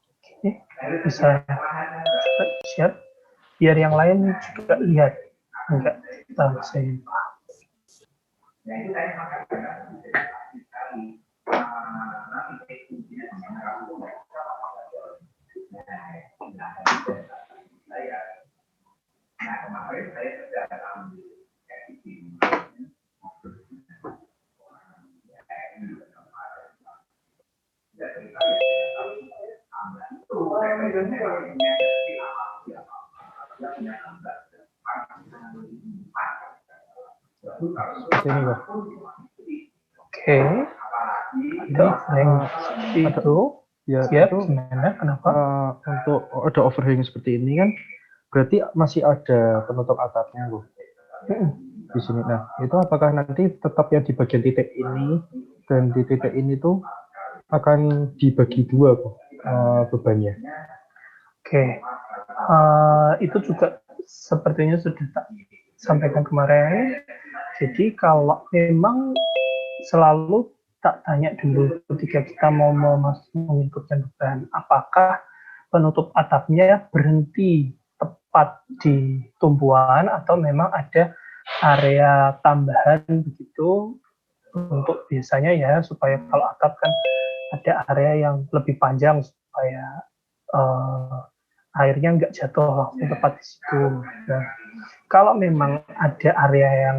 Oke, bisa share biar yang lain juga lihat. Enggak, saya ini Pak. Oke, ada yang seperti itu. Ya, Ya, itu gimana? Kenapa? untuk ada overhang seperti ini kan, berarti masih ada penutup atapnya loh di sini. Nah, itu apakah nanti tetap yang di bagian titik ini dan di titik ini tuh akan dibagi dua kok bebannya? Oke, itu juga sepertinya sudah tak sampaikan kemarin. Jadi kalau memang selalu tak tanya dulu ketika kita mau mengikutkan beban, apakah penutup atapnya berhenti tepat di tumbuhan atau memang ada area tambahan begitu untuk biasanya ya, supaya kalau atap kan ada area yang lebih panjang supaya airnya nggak jatuh langsung tepat di situ. Nah, kalau memang ada area yang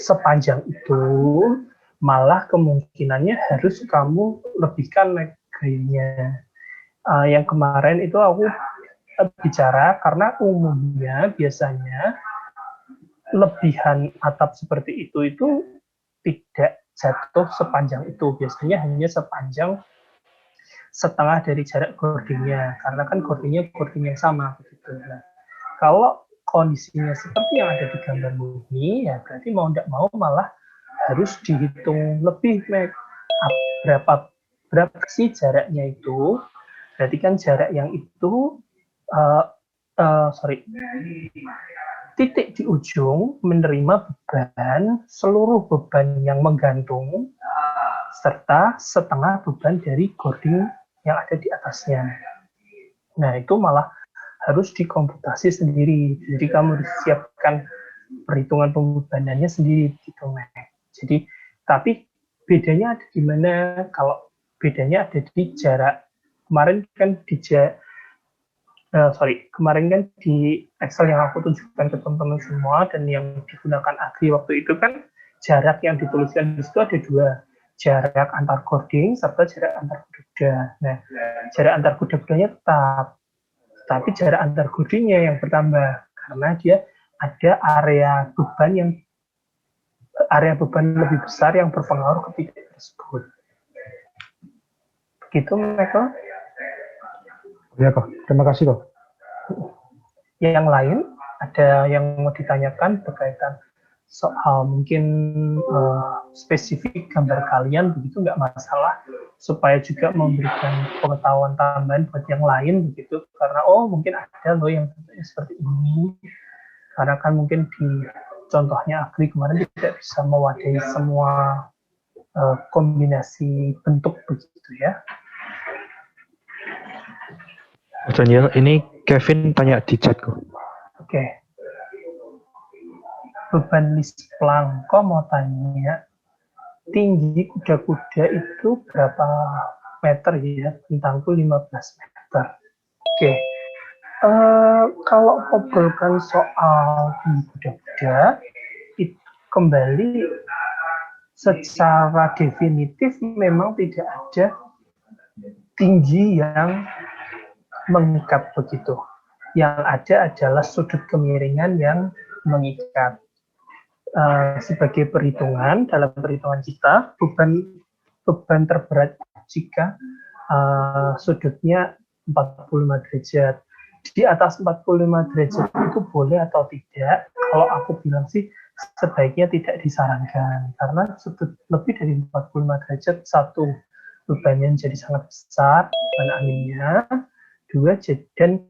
sepanjang itu, malah kemungkinannya harus kamu lebihkan gayanya. Yang kemarin itu aku bicara karena umumnya biasanya lebihan atap seperti itu tidak jatuh sepanjang itu, biasanya hanya sepanjang setengah dari jarak gordingnya, karena kan gordingnya yang sama begitu. Nah, kalau kondisinya seperti yang ada di gambar ini, ya berarti mau tidak mau malah harus dihitung lebih, berapa sih jaraknya itu. Berarti kan jarak yang itu titik di ujung menerima beban, seluruh beban yang menggantung serta setengah beban dari gording yang ada di atasnya. Nah, itu malah harus dikomputasi sendiri. Jadi kamu disiapkan perhitungan pembebanannya sendiri gitu, Jadi, tapi bedanya ada di mana? Kalau bedanya ada di jarak. Kemarin kan kemarin kan di Excel yang aku tunjukkan ke teman-teman semua dan yang digunakan Agri waktu itu kan jarak yang dituliskan di situ ada dua, jarak antar coding serta jarak antar kuda. Nah, jarak antar kuda-kudanya tetap, tapi jarak antar codingnya yang bertambah karena dia ada area beban lebih besar yang berpengaruh ke titik tersebut. Begitu, Michael? Ya kok, terima kasih kok. Yang lain ada yang mau ditanyakan berkaitan soal mungkin spesifik gambar kalian, begitu nggak masalah, supaya juga memberikan pengetahuan tambahan buat yang lain begitu, karena mungkin ada loh yang seperti ini, karena kan mungkin di contohnya Agri kemarin tidak bisa mewadahi semua kombinasi bentuk begitu ya. Daniel, ini Kevin tanya di chat kok. Oke. Beban list plank, kok mau tanya tinggi kuda-kuda itu berapa meter ya? Bentangku 15 meter. Oke. Kalau ngobrolkan soal tinggi kuda-kuda, itu kembali secara definitif memang tidak ada tinggi yang mengikat begitu. Yang ada adalah sudut kemiringan yang mengikat. Sebagai perhitungan, dalam perhitungan kita, beban terberat jika sudutnya 45 derajat. Di atas 45 derajat itu boleh atau tidak? Kalau aku bilang sih sebaiknya tidak disarankan, karena sudut lebih dari 45 derajat, satu, bebannya jadi sangat besar, beban anginnya, dua, dan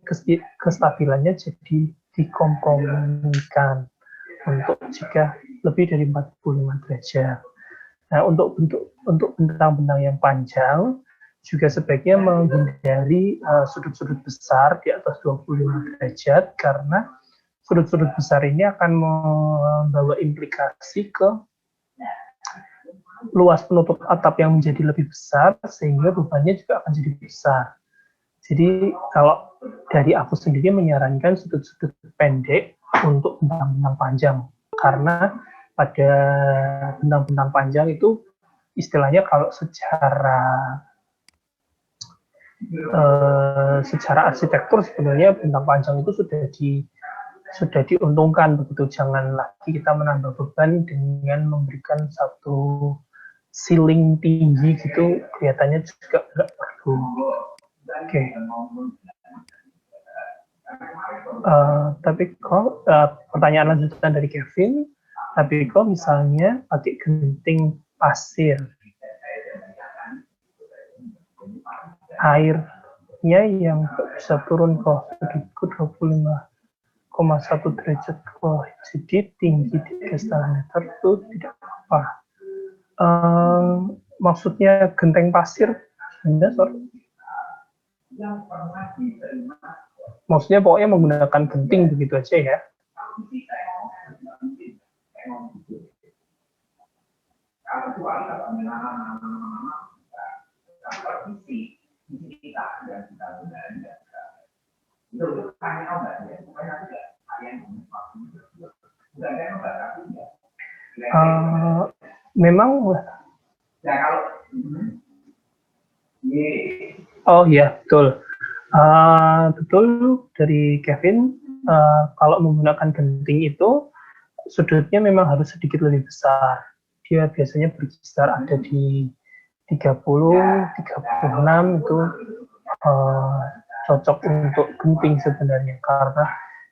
kestabilannya jadi dikompromikan untuk jika lebih dari 45 derajat. Nah, untuk bentang-bentang yang panjang, juga sebaiknya menghindari sudut-sudut besar di atas 25 derajat, karena sudut-sudut besar ini akan membawa implikasi ke luas penutup atap yang menjadi lebih besar, sehingga bebannya juga akan jadi besar. Jadi kalau dari aku sendiri menyarankan sudut-sudut pendek untuk bentang-bentang panjang, karena pada bentang-bentang panjang itu istilahnya kalau secara arsitektur sebenarnya bentang panjang itu sudah diuntungkan begitu. Jangan lagi kita menambah beban dengan memberikan satu ceiling tinggi gitu, kelihatannya juga nggak perlu. Oke. Tapi kok pertanyaan lanjutan dari Kevin, tapi kok misalnya pakai genting pasir, airnya yang bisa turun ke 25,1 derajat ke bawah, jadi tinggi 3,5 meter itu tidak apa. Maksudnya genteng pasir, maksudnya pokoknya menggunakan genting begitu aja ya. Memang oh ya, betul. Betul dari Kevin, kalau menggunakan genting itu sudutnya memang harus sedikit lebih besar. Dia biasanya berkisar ada di 30-36 itu cocok untuk genting sebenarnya, karena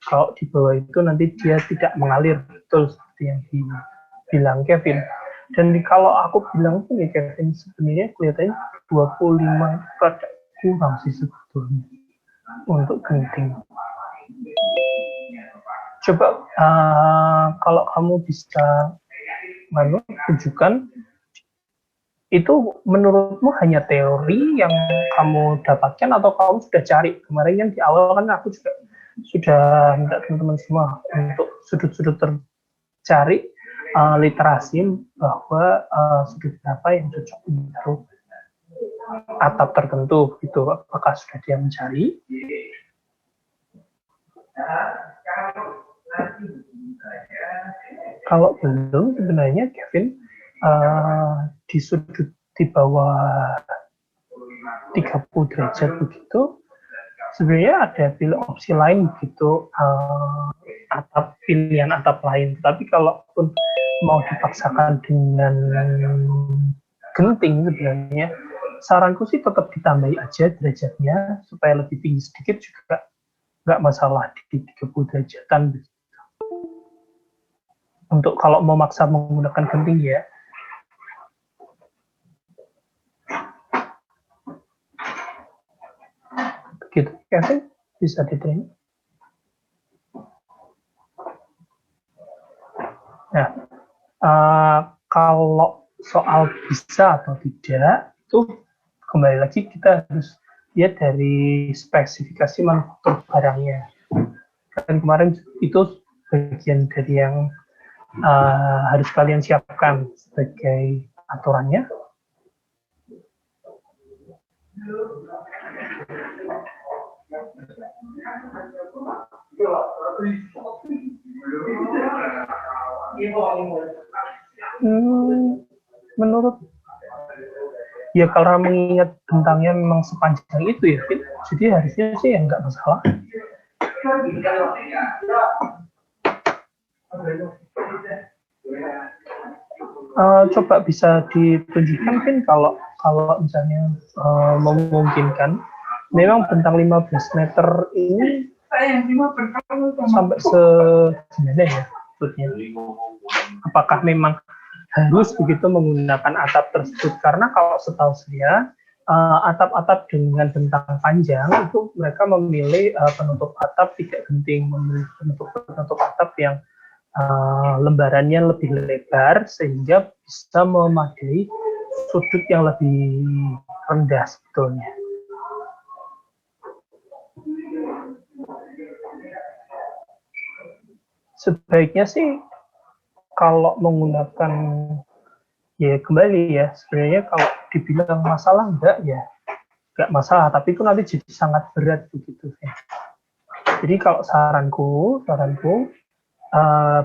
kalau di bawah itu nanti dia tidak mengalir, betul seperti yang dibilang Kevin. Dan kalau aku bilang pun ya Kevin, sebenarnya kelihatannya 25 rada kurang sih sebetulnya untuk genting. Coba kalau kamu bisa tunjukkan, itu menurutmu hanya teori yang kamu dapatkan atau kamu sudah cari? Kemarin yang di awal kan aku juga sudah minta teman-teman semua untuk sudut-sudut tercari literasi bahwa sudut berapa yang cocok untuk atap tertentu gitu. Apakah sudah dia mencari? Kalau belum, sebenarnya Kevin, di sudut di bawah 30 derajat begitu, sebenarnya ada opsi lain begitu, pilihan atap lain. Tapi kalaupun mau dipaksakan dengan genting, sebenarnya saranku sih tetap ditambahi aja derajatnya supaya lebih tinggi sedikit, juga nggak masalah di 30 derajatan begitu. Untuk kalau mau maksa menggunakan genting ya. Begitu, Kevin, bisa diterima. Nah, kalau soal bisa atau tidak, itu kembali lagi kita harus lihat dari spesifikasi manufaktur barangnya. Dan kemarin itu bagian dari yang harus kalian siapkan sebagai aturannya. Menurut ya, kalau mengingat bentangnya memang sepanjang itu ya, jadi harusnya sih ya nggak masalah. Coba bisa ditunjukkan, Vin, kalau misalnya memungkinkan. Memang bentang 15 meter ini sampai segimana ya maksudnya? Apakah memang harus begitu menggunakan atap tersebut? Karena kalau setahu saya, atap-atap dengan bentang panjang itu mereka memilih penutup atap tidak genting, memilih penutup atap yang lembarannya lebih lebar sehingga bisa memadai sudut yang lebih rendah sebetulnya. Sebaiknya sih kalau menggunakan, ya kembali ya, sebenarnya kalau dibilang masalah enggak ya, enggak masalah, tapi itu nanti jadi sangat berat begitu ya. Jadi kalau saranku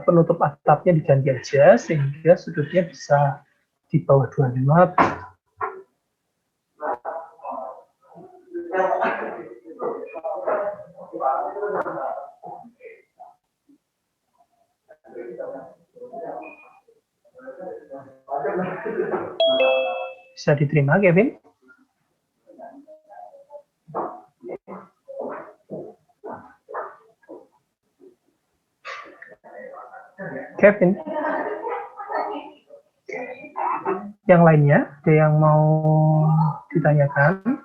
penutup atapnya diganti aja sehingga sudutnya bisa di bawah 25. Bisa diterima, Kevin? Kevin? Yang lainnya, ada yang mau ditanyakan?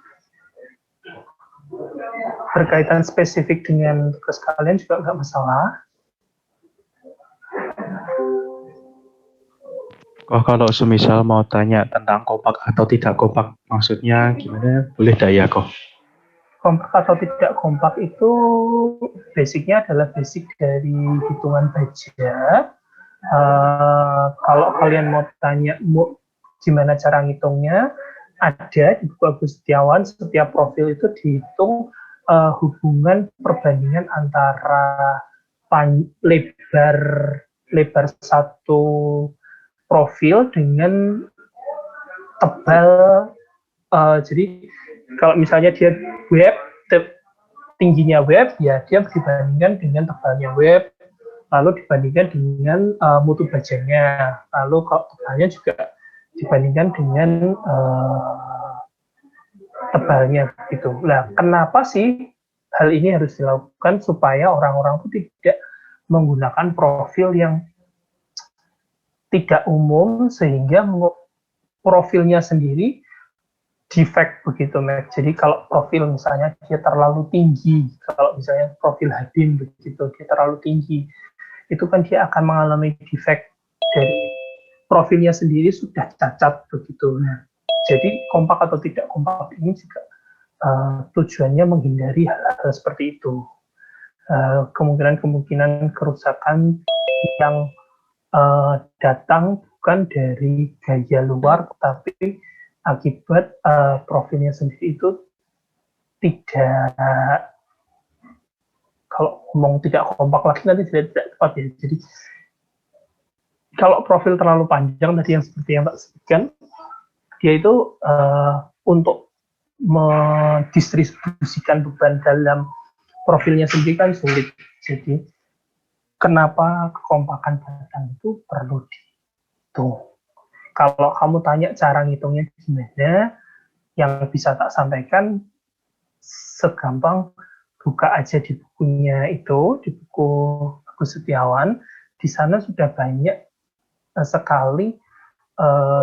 Berkaitan spesifik dengan tugas kalian juga nggak masalah. Oh, kalau semisal mau tanya tentang kompak atau tidak kompak, maksudnya gimana? Boleh dah ya kok. Kompak atau tidak kompak itu basicnya adalah basic dari hitungan budget. Kalau kalian mau tanya gimana cara ngitungnya, ada di buku Agus Setiawan, setiap profil itu dihitung hubungan perbandingan antara lebar satu profil dengan tebal. Jadi kalau misalnya dia web, tingginya web, ya dia dibandingkan dengan tebalnya web, lalu dibandingkan dengan mutu bajanya, lalu kalau tebalnya juga dibandingkan dengan tebalnya gitu. Nah, kenapa sih hal ini harus dilakukan supaya orang-orang itu tidak menggunakan profil yang tidak umum sehingga profilnya sendiri defect begitu, Mac. Jadi kalau profil misalnya dia terlalu tinggi, kalau misalnya profil Hadin begitu, dia terlalu tinggi, itu kan dia akan mengalami defect dari profilnya sendiri sudah cacat begitu. Nah, jadi kompak atau tidak kompak ini juga tujuannya menghindari hal-hal seperti itu. Kemungkinan kerusakan yang datang bukan dari gaya luar, tapi akibat profilnya sendiri itu tidak, kalau ngomong tidak kompak lagi nanti tidak tepat ya. Jadi kalau profil terlalu panjang tadi yang seperti yang tak sebutkan, dia itu untuk mendistribusikan beban dalam profilnya sendiri kan sulit. Jadi kenapa kekompakan batang itu perlu dihitung. Kalau kamu tanya cara ngitungnya gimana, yang bisa tak sampaikan segampang buka aja di bukunya itu, di buku Agus Setiawan. Di sana sudah banyak sekali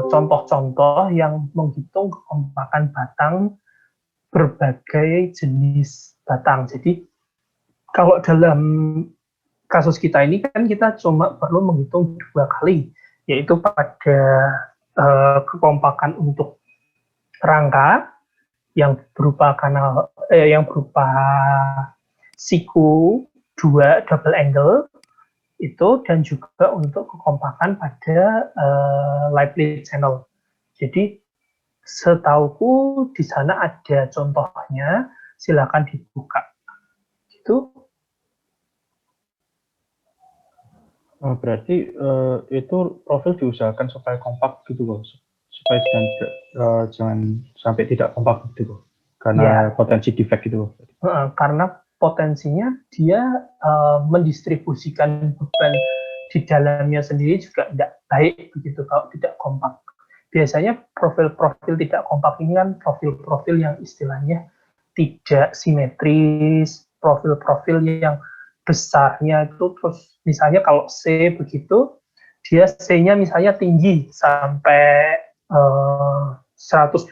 contoh-contoh yang menghitung kekompakan batang berbagai jenis batang. Jadi kalau dalam kasus kita ini kan kita cuma perlu menghitung 2 kali, yaitu pada kekompakan untuk rangka yang berupa kanal yang berupa siku 2 double angle itu, dan juga untuk kekompakan pada lively channel. Jadi setauku di sana ada contohnya, silakan dibuka. Gitu. Oh, berarti itu profil diusahakan supaya kompak gitu loh, supaya jangan sampai tidak kompak gitu loh, karena potensi defect gitu loh. Karena potensinya dia mendistribusikan beban di dalamnya sendiri juga tidak baik begitu kalau tidak kompak. Biasanya profil-profil tidak kompak ini kan profil-profil yang istilahnya tidak simetris, profil-profil yang besarnya itu terus misalnya kalau C begitu, dia C-nya misalnya tinggi sampai 120,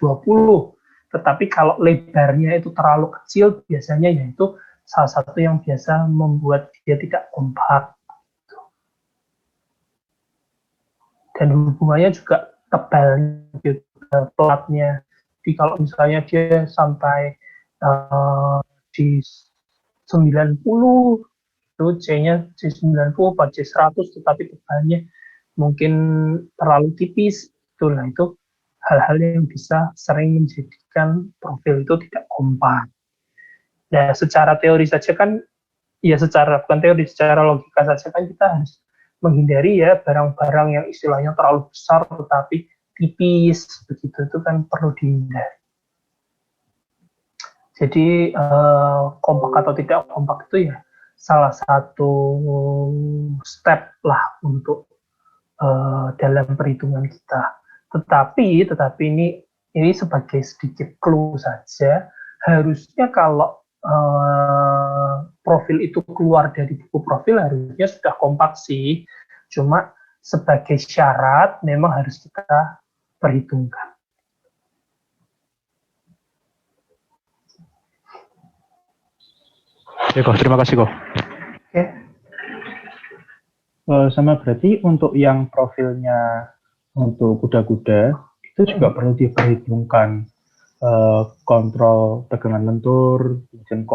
tetapi kalau lebarnya itu terlalu kecil, biasanya yaitu salah satu yang biasa membuat dia tidak kompak. Dan hubungannya juga tebal gitu. platnya. Jadi kalau misalnya dia sampai di 90, itu C-nya C90 atau C100, tetapi tebalnya mungkin terlalu tipis. Itulah itu hal-hal yang bisa sering menjadikan profil itu tidak kompak. Ya, secara teori saja kan, ya secara bukan teori, secara logika saja kan kita harus menghindari ya barang-barang yang istilahnya terlalu besar tetapi tipis, begitu itu kan perlu dihindari. Jadi kompak atau tidak kompak itu ya salah satu step lah untuk dalam perhitungan kita. Tetapi ini sebagai sedikit clue saja. Harusnya kalau profil itu keluar dari buku profil harusnya sudah kompak sih. Cuma sebagai syarat memang harus kita perhitungkan. Oke, Ko. Terima kasih, Ko. Oke. Sama berarti untuk yang profilnya untuk kuda-kuda itu juga perlu diperhitungkan kontrol tegangan lentur, dan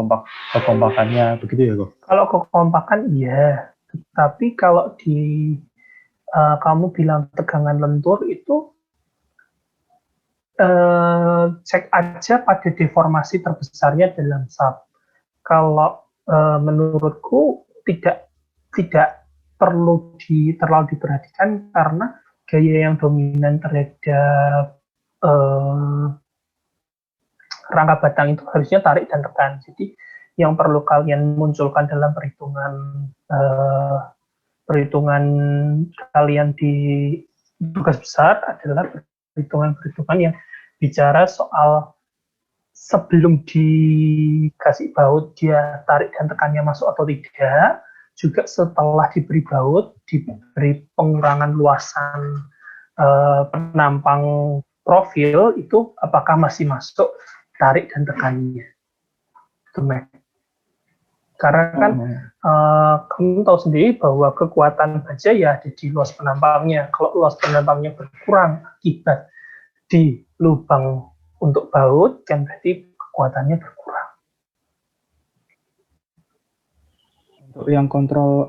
kekompakannya, begitu ya, Ko? Kalau kekompakan iya, tapi kalau di kamu bilang tegangan lentur itu cek aja pada deformasi terbesarnya dalam sub. Kalau menurutku tidak perlu terlalu diperhatikan karena gaya yang dominan terhadap rangka batang itu harusnya tarik dan tekan. Jadi yang perlu kalian munculkan dalam perhitungan kalian di tugas besar adalah perhitungan yang bicara soal sebelum dikasih baut dia tarik dan tekannya masuk atau tidak, juga setelah diberi baut, diberi pengurangan luasan penampang profil itu apakah masih masuk tarik dan tekannya. Itu karena kan kamu tahu sendiri bahwa kekuatan baja ya ada di luas penampangnya. Kalau luas penampangnya berkurang akibat di lubang untuk baut, kan berarti kekuatannya berkurang. Untuk yang kontrol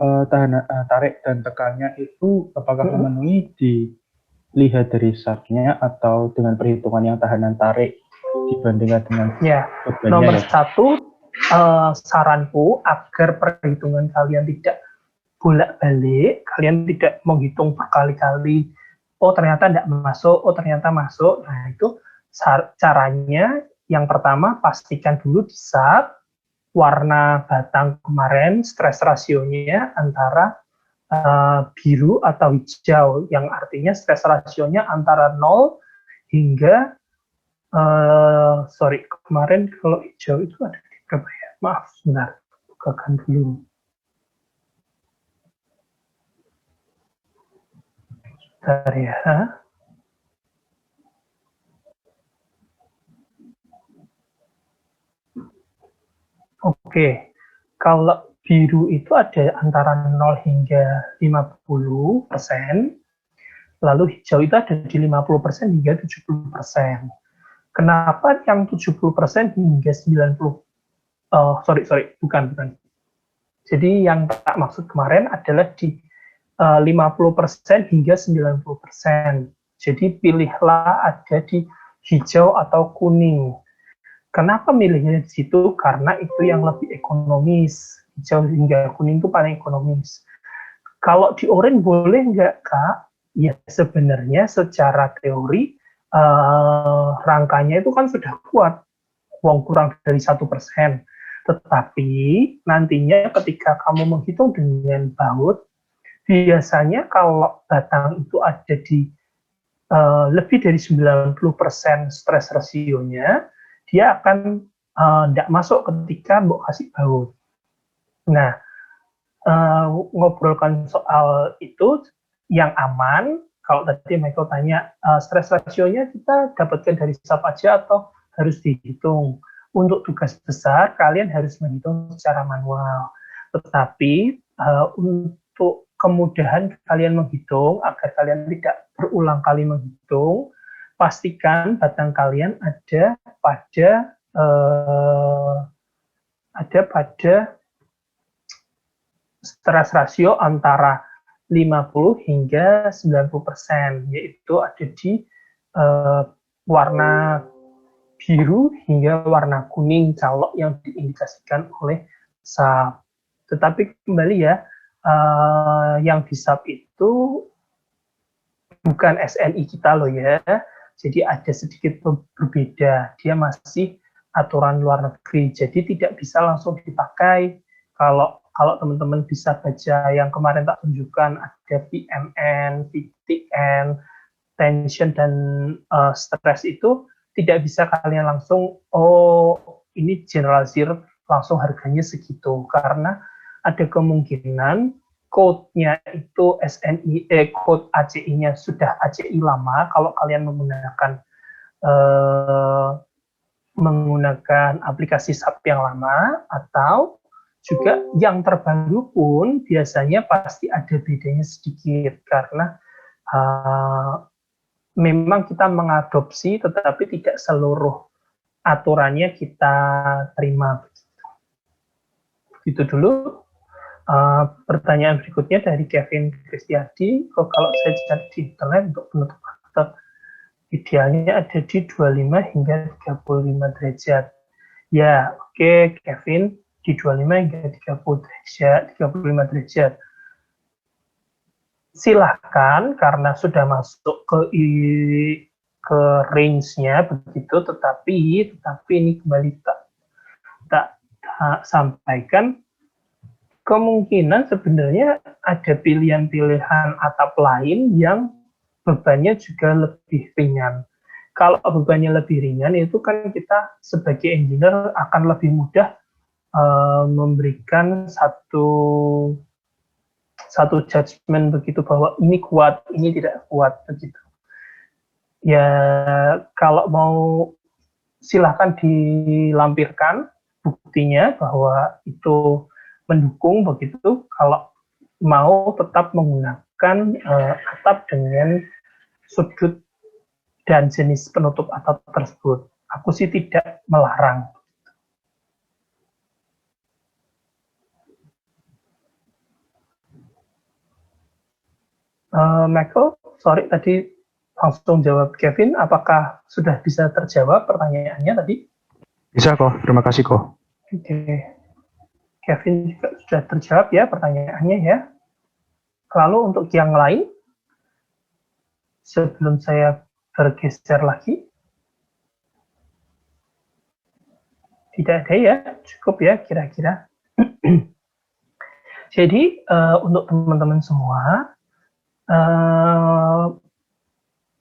tarik dan tekannya itu apakah memenuhi dilihat dari subnya atau dengan perhitungan yang tahanan tarik dibandingkan dengan bebannya? Nomor satu, saranku agar perhitungan kalian tidak bolak-balik, kalian tidak menghitung berkali-kali, oh ternyata tidak masuk, oh ternyata masuk. Nah itu caranya yang pertama pastikan dulu di sub warna batang kemarin stress rasionya antara biru atau hijau, yang artinya stress rasionya antara 0 hingga kemarin kalau hijau itu ada di berapa ya? Maaf, sebentar, bukakan dulu. Bentar ya. Oke, kalau biru itu ada antara 0 hingga 50%, lalu hijau itu ada di 50% hingga 70%. Kenapa yang 70% hingga 90%? Bukan. Jadi yang tak maksud kemarin adalah di 50% hingga 90%. Jadi pilihlah ada di hijau atau kuning. Kenapa milihnya di situ? Karena itu yang lebih ekonomis. Hijau hingga kuning itu paling ekonomis. Kalau di oranye boleh nggak, Kak? Ya sebenarnya secara teori rangkanya itu kan sudah kuat, kurang dari 1%. Tetapi nantinya ketika kamu menghitung dengan baut, biasanya kalau batang itu ada di lebih dari 90% stress rasionya, dia akan tidak masuk ketika mau kasih baut. Nah, ngobrolkan soal itu yang aman, kalau tadi Michael tanya, stress rasionya kita dapatkan dari sub aja atau harus dihitung. Untuk tugas besar, kalian harus menghitung secara manual. Tetapi untuk kemudahan kalian menghitung, agar kalian tidak berulang kali menghitung, pastikan batang kalian ada pada stress ratio antara 50 hingga 90%, yaitu ada di warna biru hingga warna kuning kalau yang diindikasikan oleh SAP. Tetapi kembali ya, yang di SAP itu bukan SNI kita loh ya, jadi ada sedikit berbeda, dia masih aturan luar negeri, jadi tidak bisa langsung dipakai. Kalau teman-teman bisa baca yang kemarin tak tunjukkan, ada PMN, PTN, tension, dan stres itu tidak bisa kalian langsung, oh ini generalisir langsung harganya segitu, karena ada kemungkinan code-nya itu code ACI-nya sudah ACI lama, kalau kalian menggunakan aplikasi SAP yang lama, atau juga yang terbaru pun biasanya pasti ada bedanya sedikit, karena memang kita mengadopsi tetapi tidak seluruh aturannya kita terima. Itu dulu. Pertanyaan berikutnya dari Kevin Kristiadi, kalau saya cari di internet untuk penutup atap idealnya ada di 25 hingga 35 derajat. Ya, oke, Kevin, di 25 hingga 35 derajat. Silahkan, karena sudah masuk ke range-nya begitu, tetapi ini kembali tak sampaikan, kemungkinan sebenarnya ada pilihan-pilihan atap lain yang bebannya juga lebih ringan. Kalau bebannya lebih ringan, itu kan kita sebagai engineer akan lebih mudah memberikan satu judgement begitu, bahwa ini kuat, ini tidak kuat begitu. Ya, kalau mau silahkan dilampirkan buktinya bahwa itu mendukung begitu. Kalau mau tetap menggunakan atap dengan sudut dan jenis penutup atap tersebut, aku sih tidak melarang. Michael, sorry tadi langsung jawab Kevin, apakah sudah bisa terjawab pertanyaannya tadi? Bisa kok, terima kasih kok. Oke. Kevin juga sudah terjawab ya pertanyaannya ya. Lalu untuk yang lain, sebelum saya bergeser lagi, tidak ada ya, cukup ya kira-kira. Jadi untuk teman-teman semua,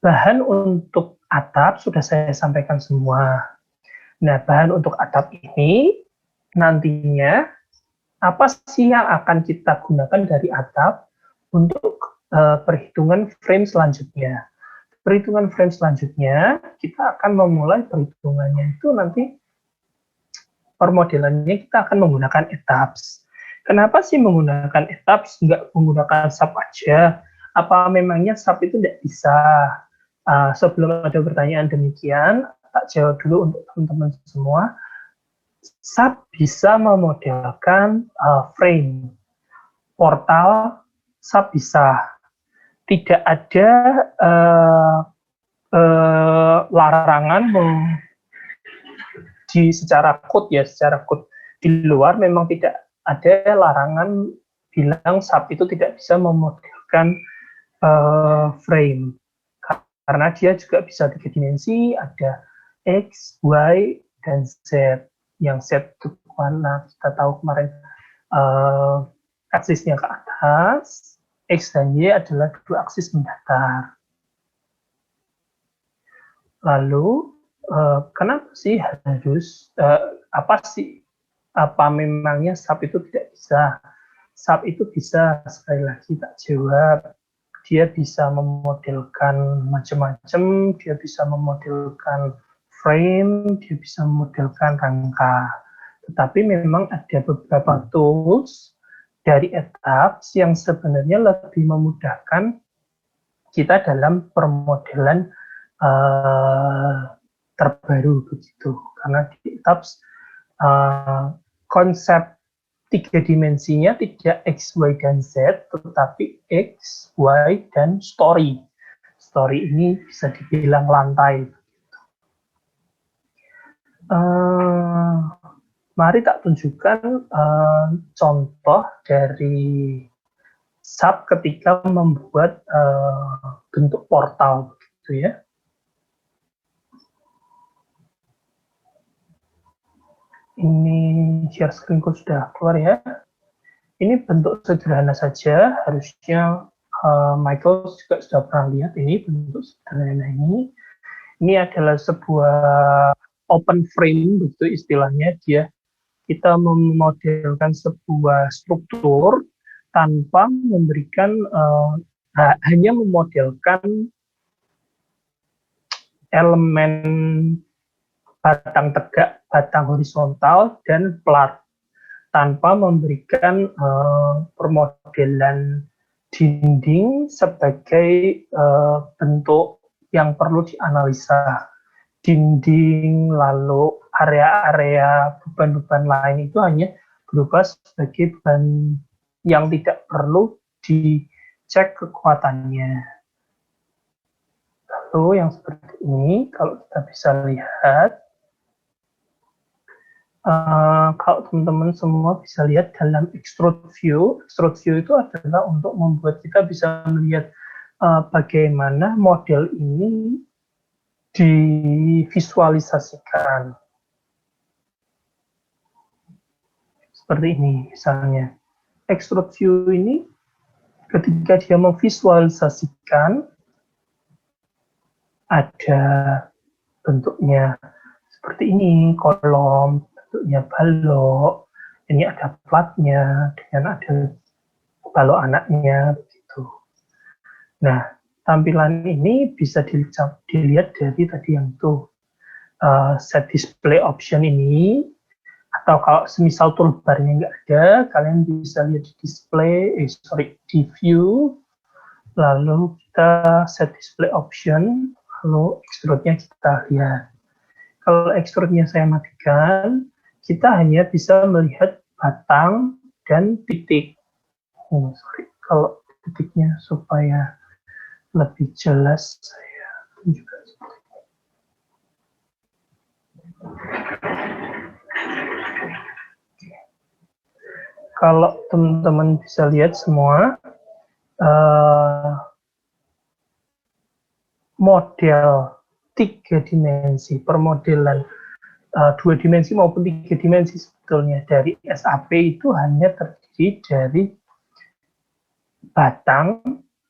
bahan untuk atap sudah saya sampaikan semua. Nah, bahan untuk atap ini nantinya apa sih yang akan kita gunakan dari atap untuk perhitungan frame selanjutnya. Perhitungan frame selanjutnya, kita akan memulai perhitungannya itu nanti permodelannya kita akan menggunakan etaps. Kenapa sih menggunakan etaps, nggak menggunakan SAP aja? Apa memangnya SAP itu tidak bisa? Sebelum ada pertanyaan demikian, tak jawab dulu untuk teman-teman semua. SAP bisa memodelkan frame, portal, SAP bisa. Tidak ada larangan secara code ya, secara code di luar memang tidak ada larangan bilang SAP itu tidak bisa memodelkan frame, karena dia juga bisa 3 dimensi, ada X, Y, dan Z. Yang Z itu warna, kita tahu kemarin aksisnya ke atas, X dan Y adalah kedua aksis mendatar. Lalu kenapa sih harus apa memangnya SAP itu tidak bisa? SAP itu bisa, sekali lagi tak jawab, dia bisa memodelkan macam-macam, dia bisa memodelkan frame, dia bisa memodelkan rangka. Tetapi memang ada beberapa tools dari etaps yang sebenarnya lebih memudahkan kita dalam permodelan terbaru begitu. Karena di TAPS konsep 3 dimensinya tidak X, Y, dan Z, tetapi X, Y, dan story. Story ini bisa dibilang lantai. Mari tak tunjukkan contoh dari SAP ketika membuat bentuk portal, gitu ya. Ini share screen-ku sudah keluar ya. Ini bentuk sederhana saja, harusnya Michael juga sudah pernah lihat ini bentuk sederhana ini. Ini adalah sebuah open frame, begitu istilahnya. Kita memodelkan sebuah struktur tanpa memberikan hanya memodelkan elemen batang tegak, batang horizontal, dan plat, tanpa memberikan permodelan dinding sebagai bentuk yang perlu dianalisa. Dinding, lalu area-area beban-beban lain itu hanya berubah sebagai beban yang tidak perlu dicek kekuatannya. Lalu yang seperti ini, kalau kita bisa lihat, kalau teman-teman semua bisa lihat dalam extrude view itu adalah untuk membuat kita bisa melihat bagaimana model ini divisualisasikan. Seperti ini misalnya. Extrude view ini ketika dia memvisualisasikan ada bentuknya seperti ini, kolom, bentuknya balok, ini ada platnya, dan ada balok anaknya, begitu. Nah, tampilan ini bisa dilihat dari tadi yang itu, set display option ini, atau kalau semisal toolbarnya nggak ada, kalian bisa lihat di di view, lalu kita set display option, lalu extrude-nya kita lihat. Kalau extrude-nya saya matikan, kita hanya bisa melihat batang dan titik. Kalau titiknya supaya lebih jelas, saya tunjukkan. Kalau teman-teman bisa lihat semua, model 3 dimensi, permodelan 2 dimensi maupun 3 dimensi sebetulnya dari SAP itu hanya terdiri dari batang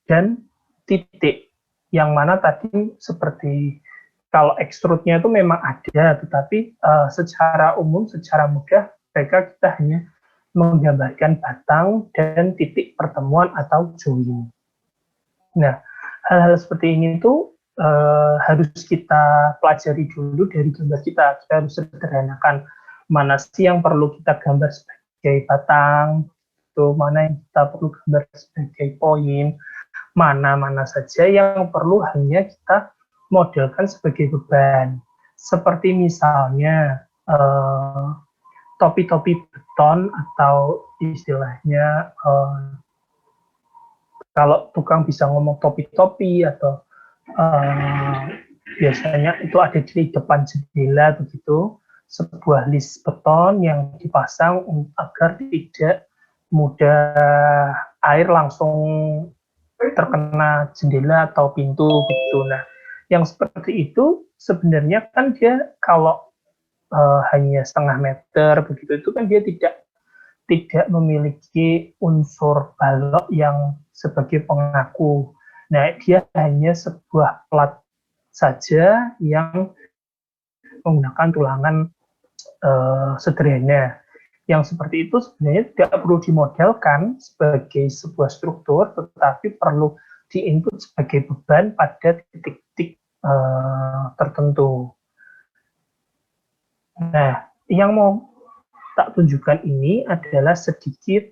dan titik, yang mana tadi seperti kalau extrude-nya itu memang ada, tetapi secara umum, secara mudah mereka kita hanya menggambarkan batang dan titik pertemuan atau join. Nah, hal-hal seperti ini itu harus kita pelajari dulu dari gambar kita. Kita harus sederhanakan mana sih yang perlu kita gambar sebagai batang, itu mana yang kita perlu gambar sebagai poin, mana saja yang perlu hanya kita modelkan sebagai beban. Seperti misalnya topi-topi beton, atau istilahnya kalau tukang bisa ngomong topi-topi, atau biasanya itu ada di depan jendela begitu, sebuah list beton yang dipasang agar tidak mudah air langsung terkena jendela atau pintu begitu. Nah, yang seperti itu sebenarnya kan dia kalau hanya setengah meter begitu, itu kan dia tidak memiliki unsur balok yang sebagai pengaku. Nah, dia hanya sebuah plat saja yang menggunakan tulangan sederhana. Yang seperti itu sebenarnya tidak perlu dimodelkan sebagai sebuah struktur, tetapi perlu diinput sebagai beban pada titik-titik tertentu. Nah, yang mau tak tunjukkan ini adalah sedikit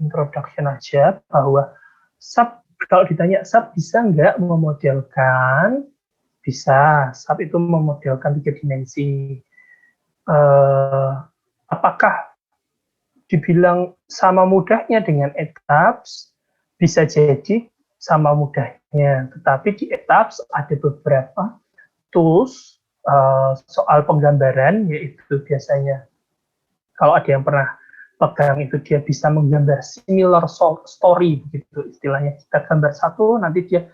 introduction aja, bahwa SAP, kalau ditanya SAP bisa nggak memodelkan Bisa, SAP itu memodelkan 3 dimensi. Apakah dibilang sama mudahnya dengan ETABS? Bisa jadi sama mudahnya, tetapi di ETABS ada beberapa tools soal penggambaran, yaitu biasanya kalau ada yang pernah pegang itu dia bisa menggambar similar story, begitu istilahnya. Kita gambar satu, nanti dia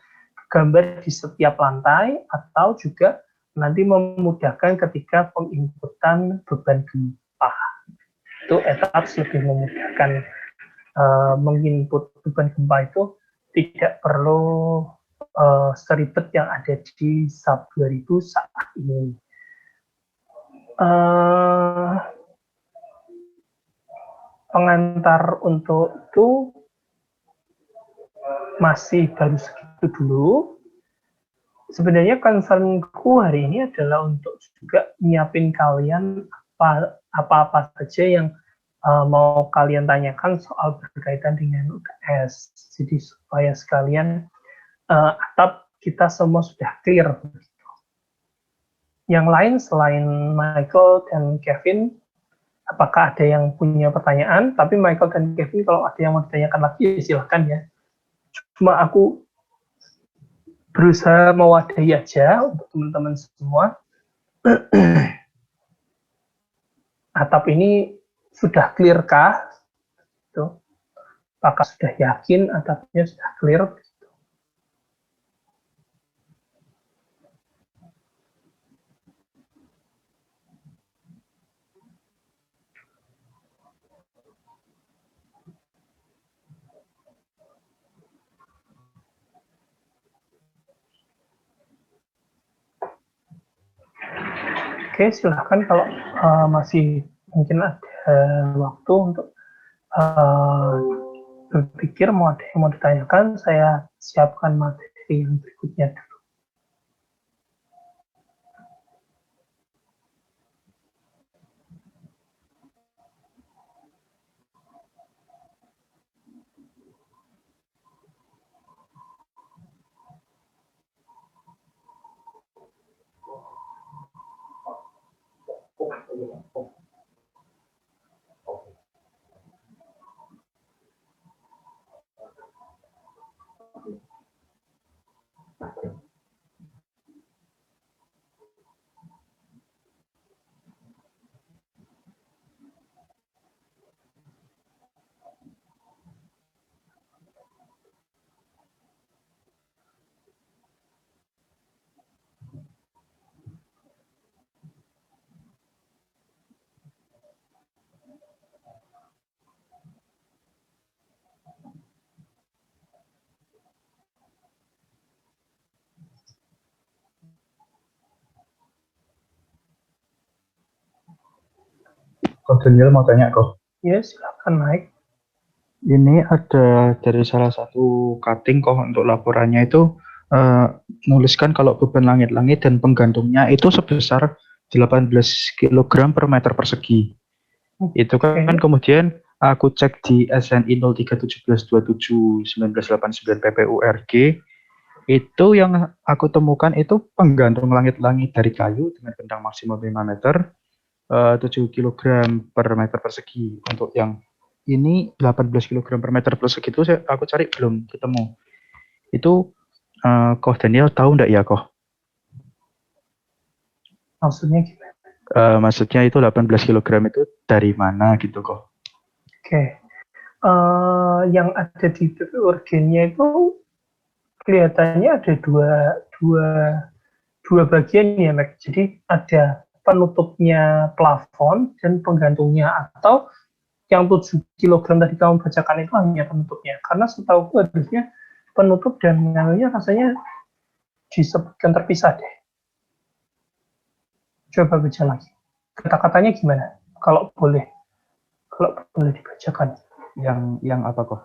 gambar di setiap lantai, atau juga nanti memudahkan ketika penginputan beban gempa. Itu ETABS lebih memudahkan menginput beban gempa itu tidak perlu seribet yang ada di SAP 2000 saat ini. Pengantar untuk itu masih baru segitu dulu. Sebenarnya concernku hari ini adalah untuk juga nyiapin kalian apa-apa saja yang mau kalian tanyakan soal berkaitan dengan UTS. Jadi supaya sekalian atap kita semua sudah clear. Yang lain selain Michael dan Kevin, apakah ada yang punya pertanyaan? Tapi Michael dan Kevin kalau ada yang mau ditanyakan lagi, ya silahkan ya. Cuma aku berusaha mewadahi aja untuk teman-teman semua. Atap ini sudah clear kah? Gitu. Apakah sudah yakin atapnya sudah clear? Oke, silahkan kalau masih mungkin ada waktu untuk berpikir mau ada yang mau ditanyakan, saya siapkan materi yang berikutnya dulu. Kok Daniel mau tanya kok? Ya, silakan naik. Ini ada dari salah satu cutting kok untuk laporannya itu menuliskan kalau beban langit-langit dan penggantungnya itu sebesar 18 kg per meter persegi. Itu kan kemudian aku cek di SNI 0317271989 PPURG, itu yang aku temukan itu penggantung langit-langit dari kayu dengan bentang maksimum 5 meter, 7 kg per meter persegi. Untuk yang ini 18 kg per meter persegi itu aku cari belum ketemu. Itu Koh Daniel tahu enggak ya, Koh? Maksudnya gimana? Maksudnya itu 18 kg itu dari mana gitu, Koh? Oke. Yang ada di PPURG-nya itu kelihatannya ada dua bagian ya, Mac. Jadi ada penutupnya plafon dan penggantungnya, atau yang 7 kg tadi kamu bacakan itu hanya penutupnya. Karena setahu aku harusnya penutup dan penggantungnya rasanya disebutkan terpisah deh. Coba baca lagi. Kata-katanya gimana? Kalau boleh dibacakan. Yang apa, Koh?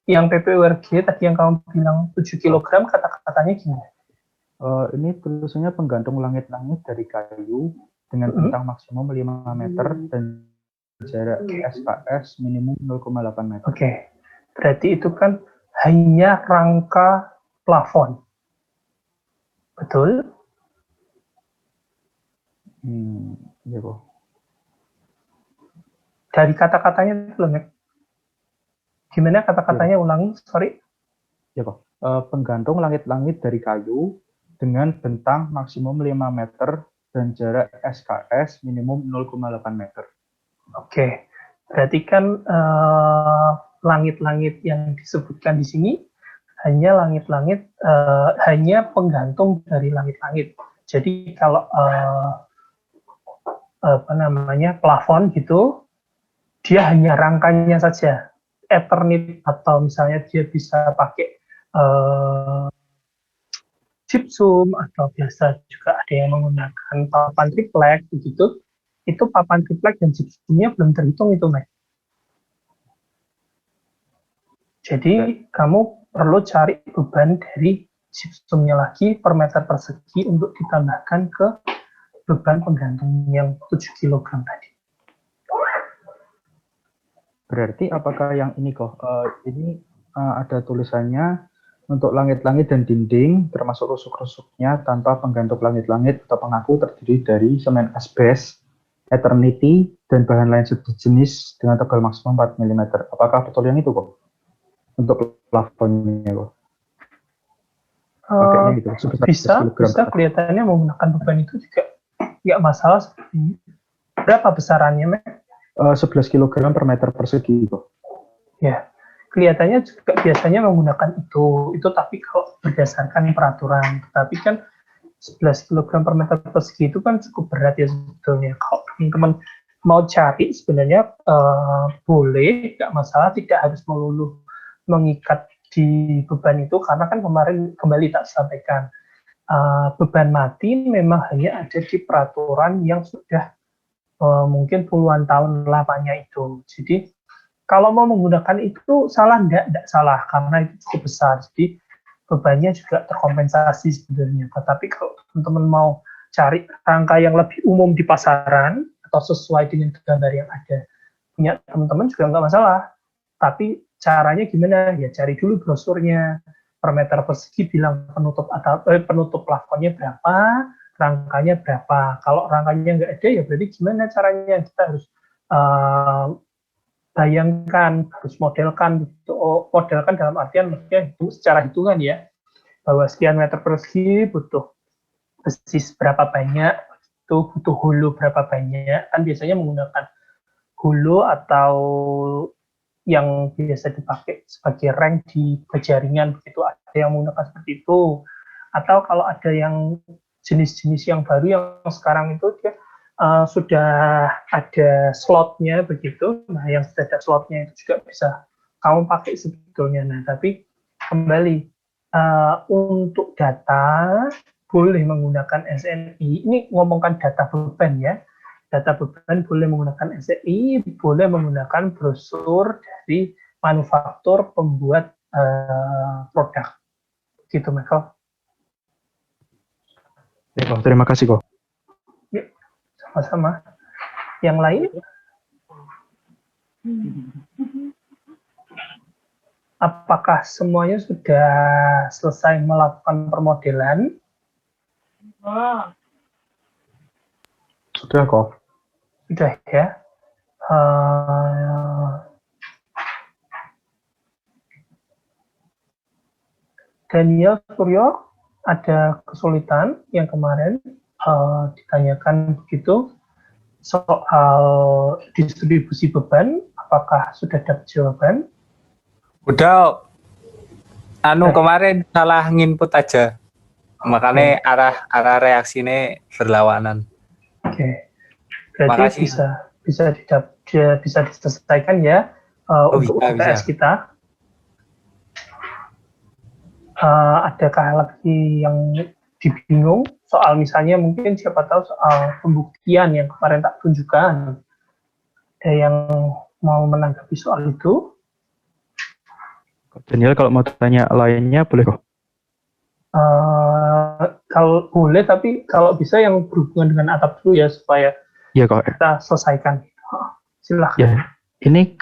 Yang PPURG tadi yang kamu bilang 7 kg, kata-katanya gimana? Ini tulisannya penggantung langit-langit dari kayu dengan bentang maksimum 5 meter dan jarak SKS minimum 0,8 meter. Oke. Berarti itu kan hanya rangka plafon. Betul? Ya kok. Dari kata-katanya itu loh, Mek. Gimana kata-katanya, ulangi, sorry. Ya kok. Penggantung langit-langit dari kayu dengan bentang maksimum 5 meter dan jarak SKS minimum 0,8 meter. Oke, berarti kan langit-langit yang disebutkan di sini hanya langit-langit, hanya penggantung dari langit-langit. Jadi kalau plafon gitu, dia hanya rangkanya saja. Eternit atau misalnya dia bisa pakai gypsum atau biasa juga ada yang menggunakan papan triplek begitu. Itu papan triplek dan gypsumnya belum terhitung itu, Mas. Jadi kamu perlu cari beban dari gypsumnya lagi per meter persegi untuk ditambahkan ke beban penggantung yang 7 kg tadi. Berarti apakah yang ini kok? Ini ada tulisannya untuk langit-langit dan dinding termasuk rusuk-rusuknya tanpa penggantung langit-langit atau pengaku terdiri dari semen asbes, eternity, dan bahan lain sejenis dengan tebal maksimum 4 mm. Apakah betul yang itu kok? Untuk plafonnya kok? Pakainya gitu. Bisa kelihatannya menggunakan beban itu juga nggak masalah seperti ini. Berapa besarannya, Mek? 11 kg per meter persegi kok. Ya, kelihatannya juga biasanya menggunakan itu tapi kalau berdasarkan peraturan. Tapi kan 11 kg per meter persegi itu kan cukup berat ya sebetulnya. Kalau teman-teman mau cari sebenarnya boleh, nggak masalah, tidak harus melulu mengikat di beban itu, karena kan kemarin kembali tak sampaikan, beban mati memang hanya ada di peraturan yang sudah mungkin puluhan tahun lamanya itu. Jadi kalau mau menggunakan itu salah enggak salah, karena itu cukup besar. Jadi bebannya juga terkompensasi sebenarnya. Tetapi kalau teman-teman mau cari rangka yang lebih umum di pasaran atau sesuai dengan gambar yang ada punya teman-teman juga nggak masalah. Tapi caranya gimana? Ya cari dulu brosurnya, per meter persegi bilang penutup plafonnya berapa, rangkanya berapa. Kalau rangkanya nggak ada, ya berarti gimana caranya? Kita harus bayangkan, harus modelkan. Modelkan dalam artian maksudnya secara hitungan ya, bahwa sekian meter persegi butuh besi berapa banyak, itu butuh hulu berapa banyak. Kan biasanya menggunakan hulu atau yang biasa dipakai sebagai rank di jaringan, begitu ada yang menggunakan seperti itu. Atau kalau ada yang jenis-jenis yang baru yang sekarang itu dia sudah ada slotnya begitu. Nah, yang sudah ada slotnya itu juga bisa kamu pakai sebetulnya. Nah, tapi kembali untuk data boleh menggunakan SNI. Ini ngomongkan data beban ya. Data beban boleh menggunakan SNI, boleh menggunakan brosur dari manufaktur pembuat produk. Gitu, Michael. Ya, kok. Terima kasih kok. Ya, sama-sama. Yang lain? Apakah semuanya sudah selesai melakukan permodelan? Sudah kok. Sudah ya. Daniel Suryo, ada kesulitan yang kemarin ditanyakan begitu soal distribusi beban, apakah sudah dapat jawaban? Udah, kemarin salah nginput aja, makanya arah reaksinya berlawanan. Oke, berarti bisa diselesaikan ya untuk UTS kita. Adakah lagi yang dibingung soal misalnya mungkin siapa tahu soal pembuktian yang kemarin tak tunjukkan? Ada yang mau menanggapi soal itu? Daniel, kalau mau tanya lainnya boleh kok. Kalau boleh, tapi kalau bisa yang berhubungan dengan atap dulu ya, supaya kita selesaikan. Silahkan. Ya, ini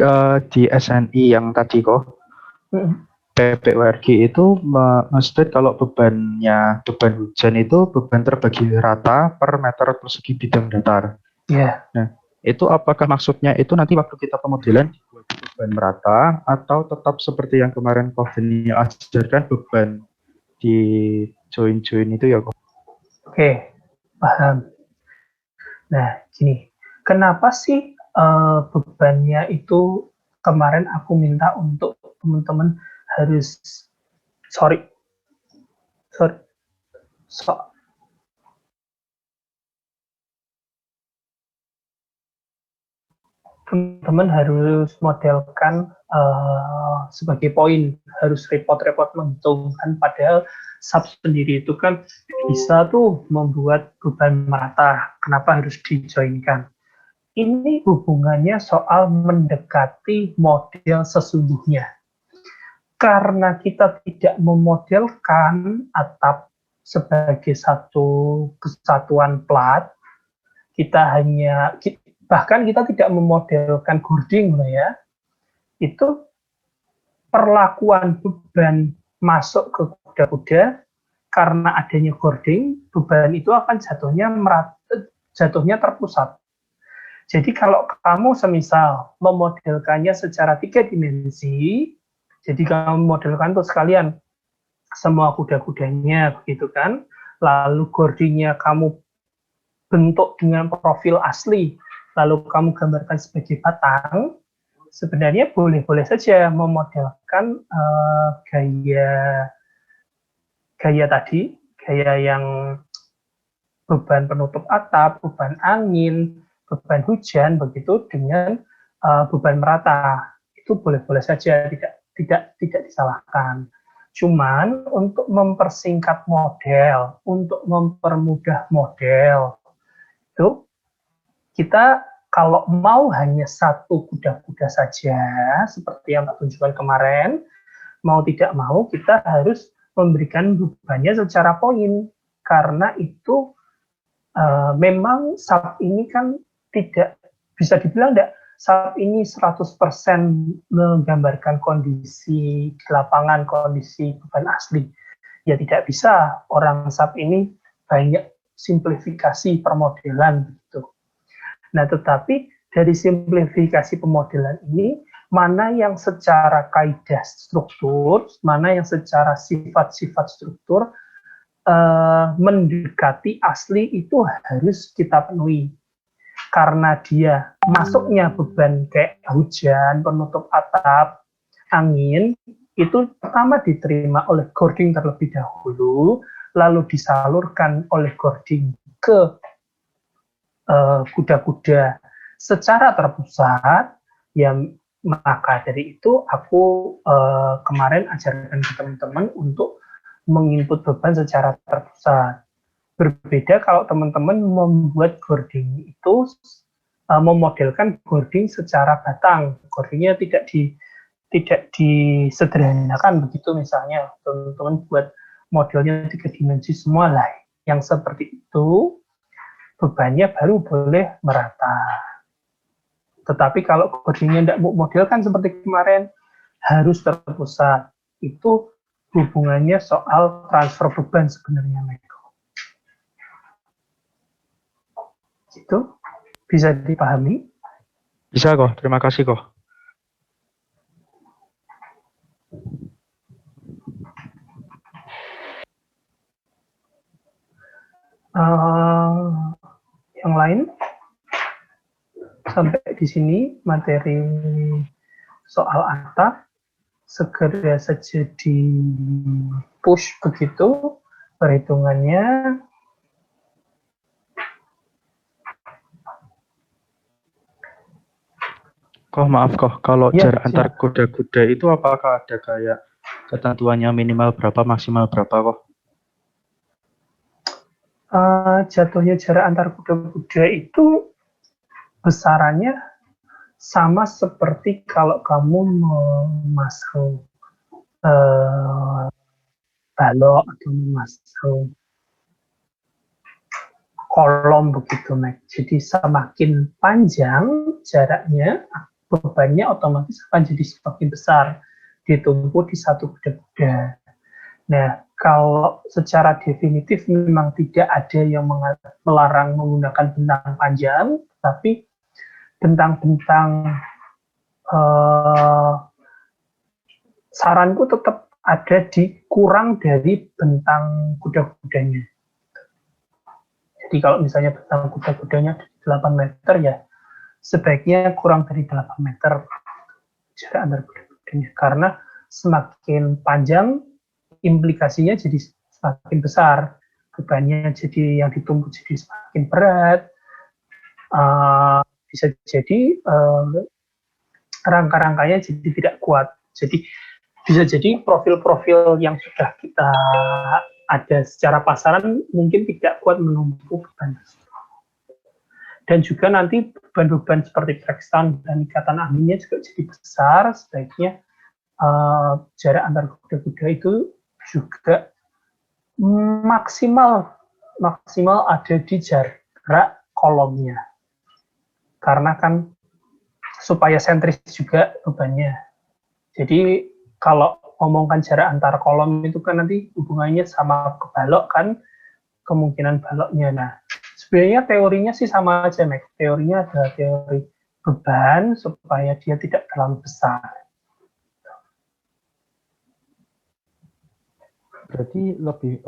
di SNI yang tadi kok. PPWRG itu maksudnya kalau beban hujan itu beban terbagi rata per meter persegi bidang datar. Ya. Nah, itu apakah maksudnya itu nanti waktu kita pemodelan dibuat beban merata atau tetap seperti yang kemarin Koh Beni ajarkan beban di join-join itu ya Koh? Oke, paham. Nah, gini, kenapa sih bebannya itu kemarin aku minta untuk teman-teman harus sorry teman-teman harus modelkan sebagai poin, harus repot-repot menghitungkan, padahal sub sendiri itu kan bisa tuh membuat beban merata. Kenapa harus dijoinkan? Ini hubungannya soal mendekati model sesungguhnya. Karena kita tidak memodelkan atap sebagai satu kesatuan plat, bahkan kita tidak memodelkan gording ya, itu perlakuan beban masuk ke kuda-kuda karena adanya gording, beban itu akan jatuhnya terpusat. Jadi kalau kamu semisal memodelkannya secara 3 dimensi, jadi kamu modelkan tuh sekalian semua kuda-kudanya begitu kan, lalu gordingnya kamu bentuk dengan profil asli, lalu kamu gambarkan sebagai batang, sebenarnya boleh-boleh saja memodelkan gaya tadi, gaya yang beban penutup atap, beban angin, beban hujan, begitu dengan beban merata. Itu boleh-boleh saja, tidak disalahkan. Cuman untuk mempersingkat model, untuk mempermudah model, itu kita kalau mau hanya satu kuda-kuda saja, seperti yang tak tunjukkan kemarin, mau tidak mau kita harus memberikan bebannya secara poin, karena itu memang sub ini kan tidak bisa dibilang sub ini 100% menggambarkan kondisi di lapangan, kondisi beban asli. Ya tidak bisa, orang sub ini banyak simplifikasi permodelan begitu. Nah, tetapi dari simplifikasi pemodelan ini, mana yang secara kaidah struktur, mana yang secara sifat-sifat struktur mendekati asli itu harus kita penuhi. Karena dia masuknya beban kayak hujan, penutup atap, angin, itu pertama diterima oleh gording terlebih dahulu, lalu disalurkan oleh gording ke kuda-kuda secara terpusat, ya maka dari itu aku kemarin ajarkan ke teman-teman untuk menginput beban secara terpusat. Berbeda kalau teman-teman membuat gording itu memodelkan gording secara batang, gordingnya tidak disederhanakan begitu, misalnya teman-teman buat modelnya 3 dimensi semua lah, yang seperti itu bebannya baru boleh merata. Tetapi kalau gordingnya tidak modelkan seperti kemarin, harus terpusat. Itu hubungannya soal transfer beban sebenarnya, Meko. Itu bisa dipahami? Bisa kok, terima kasih kok. Yang lain? Sampai di sini materi soal atap segera saja di push begitu perhitungannya. Kok maaf kok, kalau Ya, jarak antar kuda-kuda itu apakah ada kayak ketentuannya minimal berapa, maksimal berapa kok? Jatuhnya jarak antar kuda-kuda itu besarannya sama seperti kalau kamu memasang balok atau memasang kolom begitu, Mac. Jadi semakin panjang jaraknya, bebannya otomatis akan jadi semakin besar. ditumpu di satu kuda-kuda. Nah, kalau secara definitif memang tidak ada yang melarang menggunakan bentang panjang, tapi bentang-bentang saranku tetap ada di kurang dari bentang kuda-kudanya. Jadi kalau misalnya bentang kuda-kudanya 8 meter ya, sebaiknya kurang dari 8 meter jarak antar kuda-kudanya. Karena semakin panjang, implikasinya jadi semakin besar. Bebannya jadi yang ditumpuk jadi semakin berat. Bisa jadi rangka-rangkanya jadi tidak kuat. Jadi bisa jadi profil-profil yang sudah kita ada secara pasaran mungkin tidak kuat menumpuk beban. Dan juga nanti beban-beban seperti trackstand dan ikatan anginnya juga jadi besar. Sebaiknya jarak antar kuda-kuda itu juga maksimal ada di jarak kolomnya. Karena kan supaya sentris juga bebannya. Jadi kalau ngomongkan jarak antar kolom itu kan nanti hubungannya sama ke balok kan, kemungkinan baloknya. Nah, sebenarnya teorinya sih sama aja, Mac. Teorinya ada teori beban supaya dia tidak terlalu besar. Berarti lebih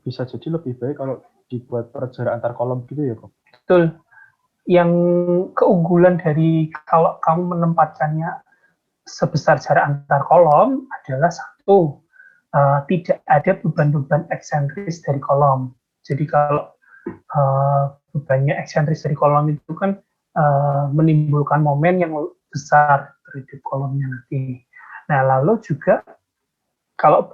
bisa jadi lebih baik kalau dibuat per jarak antar kolom gitu ya, kok? Betul. Yang keunggulan dari kalau kamu menempatkannya sebesar jarak antar kolom adalah satu, tidak ada beban-beban eksentris dari kolom. Jadi kalau bebannya eksentris dari kolom itu kan menimbulkan momen yang besar terhadap kolomnya nanti. Nah, lalu juga kalau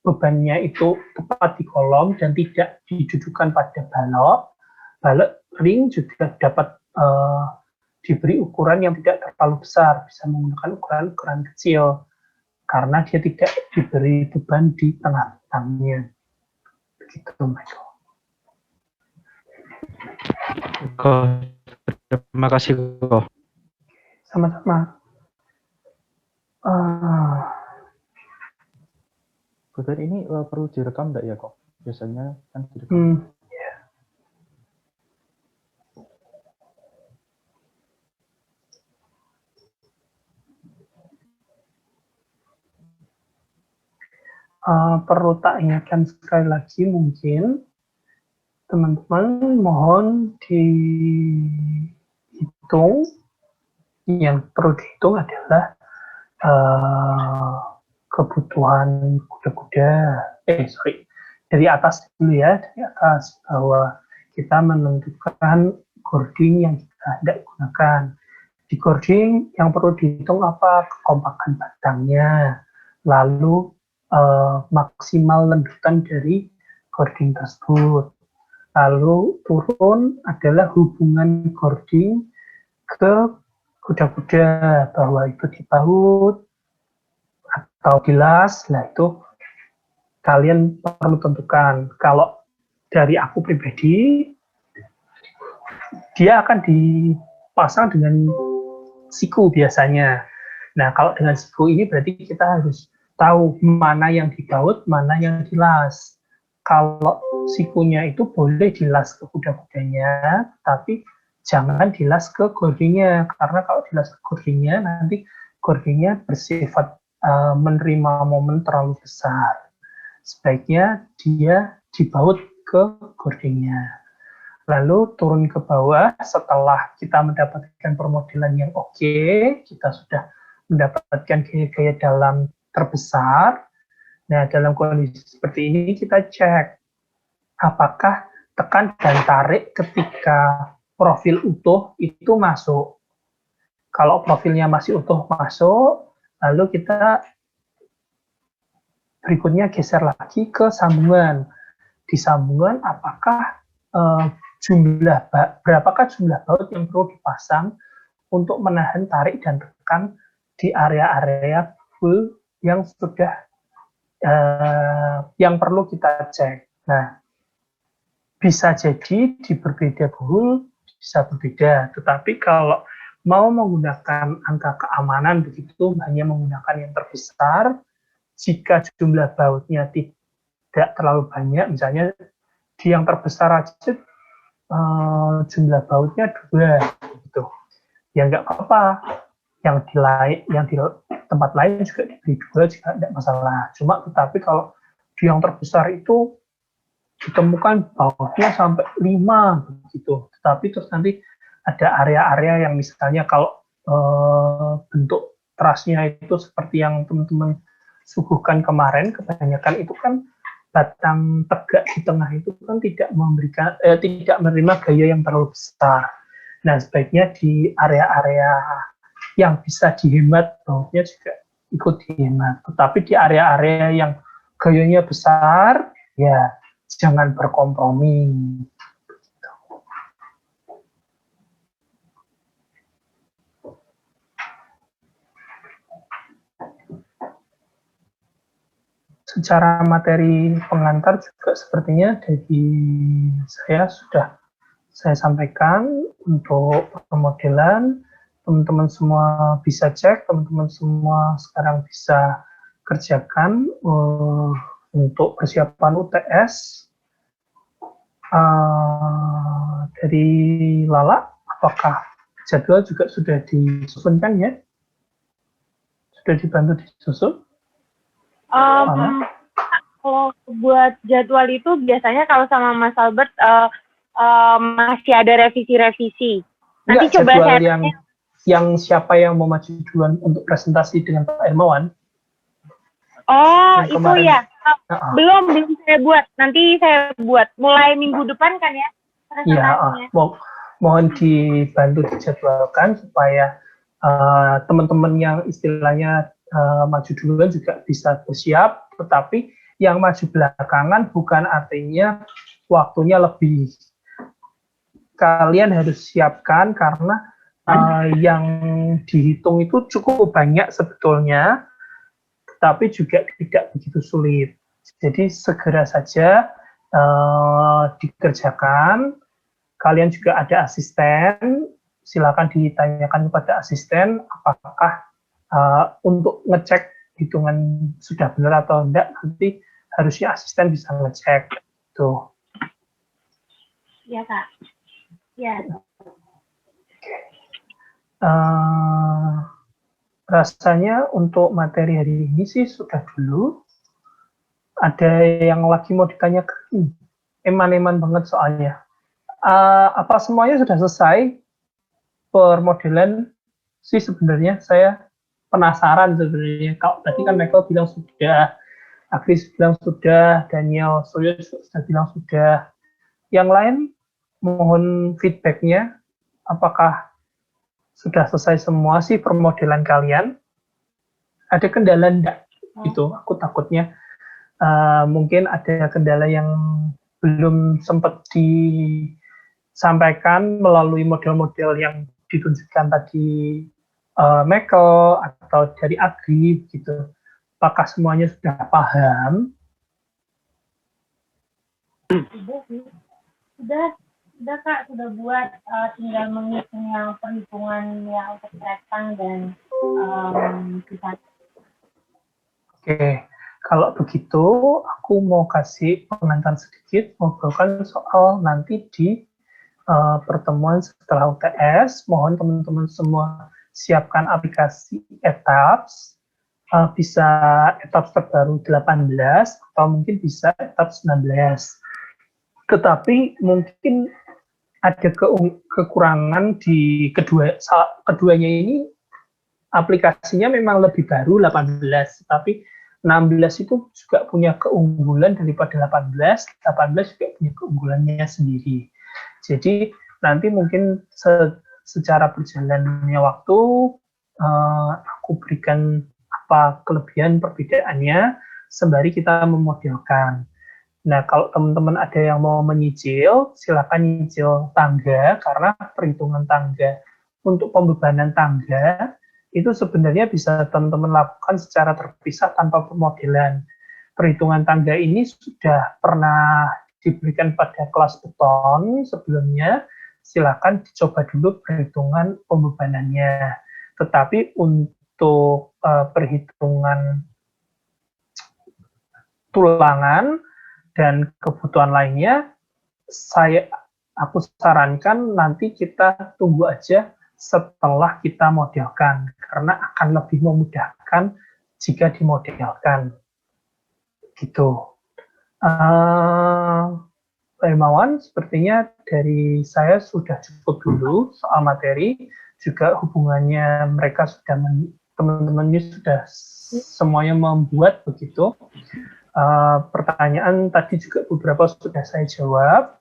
bebannya itu tepat di kolom dan tidak didudukan pada balok ring juga dapat diberi ukuran yang tidak terlalu besar, bisa menggunakan ukuran kecil, karena dia tidak diberi beban di tengah tangnya. Begitu, Michael. Terima kasih, kok. Sama-sama. Kemudian ini perlu direkam enggak ya, kok? Biasanya kan direkam. Perlu tak ingatkan sekali lagi mungkin teman-teman mohon dihitung, yang perlu dihitung adalah kebutuhan kuda-kuda, dari atas dulu ya, dari atas, bahwa kita menentukan cording yang kita hendak gunakan. Di cording yang perlu dihitung apa? Kekompakan batangnya, lalu maksimal lendutan dari cording tersebut. Lalu turun adalah hubungan cording ke kuda-kuda, bahwa itu dibaut atau dilas. Nah, itu kalian perlu tentukan. Kalau dari aku pribadi, dia akan dipasang dengan siku biasanya. Nah, kalau dengan siku ini berarti kita harus tahu mana yang dibaut, mana yang dilas. Kalau sikunya itu boleh dilas ke kuda-kudanya, tapi jangan dilas ke cordingnya, karena kalau dilas ke cordingnya nanti cordingnya bersifat menerima momen terlalu besar. Sebaiknya dia dibaut ke cordingnya. Lalu turun ke bawah setelah kita mendapatkan permodelan yang oke, kita sudah mendapatkan gaya-gaya dalam terbesar. Nah, dalam kondisi seperti ini kita cek apakah tekan dan tarik ketika profil utuh itu masuk. Kalau profilnya masih utuh masuk, lalu kita berikutnya geser lagi ke sambungan. Di sambungan apakah berapakah jumlah baut yang perlu dipasang untuk menahan tarik dan tekan di area-area full yang sudah yang perlu kita cek. Nah, bisa jadi di berbeda buhul bisa berbeda, tetapi kalau mau menggunakan angka keamanan begitu, hanya menggunakan yang terbesar. Jika jumlah bautnya tidak terlalu banyak, misalnya di yang terbesar aja jumlah bautnya 2, gitu. Ya nggak apa-apa. Yang di tempat lain juga diberi 2 juga tidak masalah. Cuma tetapi kalau di yang terbesar itu ditemukan bautnya sampai 5 gitu. Tetapi terus nanti ada area-area yang misalnya kalau bentuk trasnya itu seperti yang teman-teman suguhkan kemarin, kebanyakan itu kan batang tegak di tengah itu kan tidak menerima gaya yang terlalu besar. Nah, sebaiknya di area-area yang bisa dihemat bautnya juga ikut dihemat. Tetapi di area-area yang gayanya besar, ya jangan berkompromi. Secara materi pengantar juga sepertinya dari saya sudah saya sampaikan untuk pemodelan. Teman-teman semua bisa cek, teman-teman semua sekarang bisa kerjakan untuk persiapan UTS. Dari Lala, apakah jadwal juga sudah disusunkan ya? Sudah dibantu disusun? Kalau buat jadwal itu biasanya kalau sama Mas Albert masih ada revisi-revisi. Nanti enggak, coba jadwal saya yang siapa yang mau maju duluan untuk presentasi dengan Pak Hermawan. Oh, itu kemarin, ya. Belum saya buat. Nanti saya buat. Mulai minggu depan kan ya? Iya, mohon dibantu dijadwalkan supaya teman-teman yang istilahnya maju duluan juga bisa bersiap, tetapi yang maju belakangan bukan artinya waktunya lebih. Kalian harus siapkan karena yang dihitung itu cukup banyak sebetulnya, tapi juga tidak begitu sulit. Jadi segera saja dikerjakan. Kalian juga ada asisten, silakan ditanyakan kepada asisten apakah untuk ngecek hitungan sudah benar atau enggak, nanti harusnya asisten bisa ngecek. Tuh. Iya, Kak. Ya. Rasanya untuk materi hari ini sih sudah dulu. Ada yang lagi mau ditanyakan? Eman-eman banget soalnya. Apa semuanya sudah selesai? Permodelan sih sebenarnya saya penasaran sebenarnya. Kalau tadi kan Michael bilang sudah, Agris bilang sudah, Daniel Suryo sudah bilang sudah. Yang lain mohon feedbacknya. Apakah sudah selesai semua sih permodelan kalian? Ada kendala enggak? Itu aku takutnya mungkin ada kendala yang belum sempat disampaikan melalui model-model yang ditunjukkan tadi Michael atau dari Agri gitu. Apakah semuanya sudah paham? Sudah Kak, sudah buat, tinggal menghitung yang perhitungan yang untuk rektan dan kita. Oke, kalau begitu aku mau kasih pengantar sedikit, ngobrolkan soal nanti di pertemuan setelah UTS. Mohon teman-teman semua siapkan aplikasi ETABS, bisa ETABS terbaru 18 atau mungkin bisa ETABS 19. Tetapi mungkin ada kekurangan di keduanya ini. Aplikasinya memang lebih baru 18, tapi 16 itu juga punya keunggulan daripada 18, 18 juga punya keunggulannya sendiri. Jadi nanti mungkin secara berjalannya waktu aku berikan apa kelebihan perbedaannya sembari kita memodelkan. Nah, kalau teman-teman ada yang mau menyicil, silakan nyicil tangga, karena perhitungan tangga untuk pembebanan tangga itu sebenarnya bisa teman-teman lakukan secara terpisah tanpa pemodelan. Perhitungan tangga ini sudah pernah diberikan pada kelas beton sebelumnya, silakan dicoba dulu perhitungan pembebanannya. Tetapi untuk perhitungan tulangan dan kebutuhan lainnya, aku sarankan nanti kita tunggu aja setelah kita modelkan, karena akan lebih memudahkan jika dimodelkan. Gitu. Pak Hermawan, sepertinya dari saya sudah cukup dulu soal materi, juga hubungannya mereka sudah, teman-temannya sudah semuanya membuat begitu. Pertanyaan tadi juga beberapa sudah saya jawab,